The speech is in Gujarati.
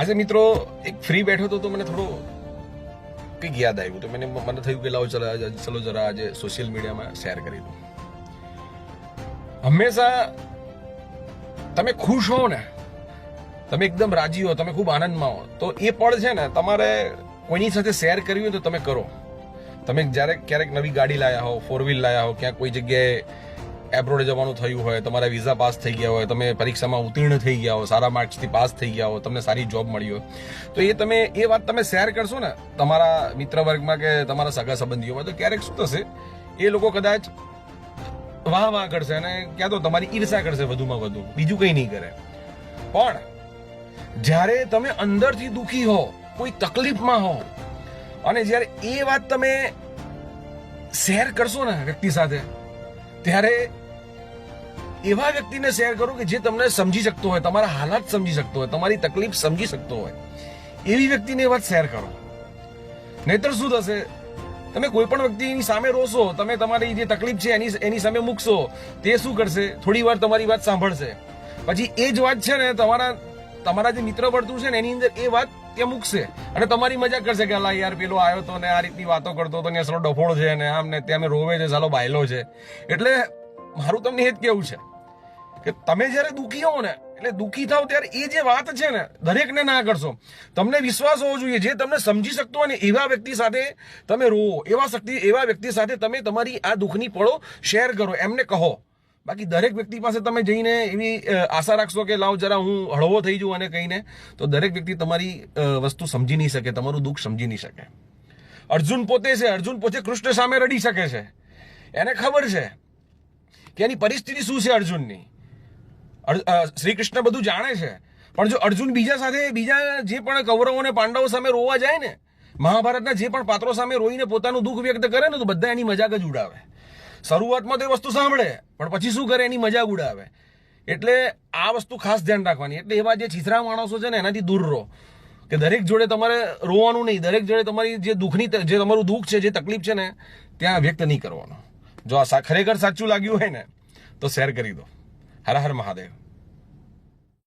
આજે મિત્રો એક ફ્રી બેઠો હતો તો મને થોડો કંઈક યાદ આવ્યું તો મને થયું કે લાવો ચલો જરા આજે સોશિયલ મીડિયામાં શેર કરી દઉં. હંમેશા તમે ખુશ હો ને, તમે એકદમ રાજી હો, તમે ખૂબ આનંદમાં હો, તો એ પળ છે ને તમારે કોઈની સાથે શેર કરવી હોય તો તમે કરો. તમે જ્યારે ક્યારેક નવી ગાડી લાયા હો, 4 વ્હીલ લાયા હો, ક્યાંક કોઈ જગ્યાએ એબ્રોડ જવાનું થયું હોય, તમારા વિઝા પાસ થઈ ગયા હોય, તમે પરીક્ષામાં ઉત્તીર્ણ થઈ ગયા હો, સારા માર્ક્સથી પાસ થઈ ગયા હો, તમને સારી જોબ મળી હોય, તો એ વાત તમે શેર કરશો ને તમારા મિત્ર વર્ગમાં કે તમારા સગા સંબંધીઓમાં, તો ક્યારેક શું થશે, એ લોકો કદાચ વાહ કરશે અને ક્યાં તો તમારી ઈર્ષા કરશે વધુમાં વધુ, બીજું કંઈ નહીં કરે. પણ જ્યારે તમે અંદરથી દુઃખી હો, કોઈ તકલીફમાં હો, અને જ્યારે એ વાત તમે શેર કરશો ને વ્યક્તિ સાથે, ત્યારે એવા વ્યક્તિને શેર કરો કે જે તમને સમજી શકતો હોય, તમારા હાલાત સમજી શકતો હોય, તમારી તકલીફ સમજી શકતો હોય, એવી વ્યક્તિને એ વાત શેર કરો. નહીતર શું થશે, તમે કોઈ પણ વ્યક્તિની સામે રોશો, તમે તમારી જે તકલીફ છે એની સામે મૂકશો, તે શું કરશે, થોડી વાર તમારી વાત સાંભળશે, પછી એ જ વાત છે ને તમારા જે મિત્ર વર્તુળ છે ને એની અંદર એ વાત ત્યાં મૂકશે અને તમારી મજાક કરશે કે અલા યાર પેલો આવ્યો તો ને આ રીતની વાતો કરતો હતો ને સાલો ડફોળ છે ને આમ ને ત્યાં રોવે છે, સાલો બાયલો છે. એટલે મારું તમને એ જ કેવું છે કે તમે જ્યારે દુઃખી હો ને, એટલે દુઃખી થાવ ત્યારે એ જે વાત છે ને દરેકને ના કરશો. તમને વિશ્વાસ હોવો જોઈએ, જે તમને સમજી શકતો હોય ને એવા વ્યક્તિ સાથે તમે રોવો, એવા વ્યક્તિ સાથે તમે તમારી આ દુઃખની પળો શેર કરો, એમને કહો. બાકી દરેક વ્યક્તિ પાસે તમે જઈને એવી આશા રાખશો કે લાવ જરા હું હળવો થઈ જઉં અને કહીને, તો દરેક વ્યક્તિ તમારી વસ્તુ સમજી નહીં શકે, તમારું દુઃખ સમજી નહીં શકે. અર્જુન પોતે કૃષ્ણ સામે રડી શકે છે, એને ખબર છે કે એની પરિસ્થિતિ શું છે અર્જુનની. શ્રી કૃષ્ણ બધું જાણે છે, પણ જો અર્જુન બીજા જે પણ કૌરવો અને પાંડવો સામે રોવા જાય ને, મહાભારતના જે પણ પાત્રો સામે રોઈને પોતાનું દુઃખ વ્યક્ત કરે ને, તો બધા એની મજાક જ ઉડાવે. શરૂઆતમાં તો એ વસ્તુ સાંભળે, પણ પછી શું કરે, એની મજાક ઉડાવે. એટલે આ વસ્તુ ખાસ ધ્યાન રાખવાની. એટલે એવા જે છીછરા માણસો છે ને એનાથી દૂર રહો, કે દરેક જોડે તમારે રોવાનું નહીં, દરેક જોડે તમારી જે તમારું દુઃખ છે, જે તકલીફ છે ને ત્યાં વ્યક્ત નહીં કરવાનું. જો આ ખરેખર સાચું લાગ્યું હોય ને તો શેર કરી દો. હર હર મહાદેવ.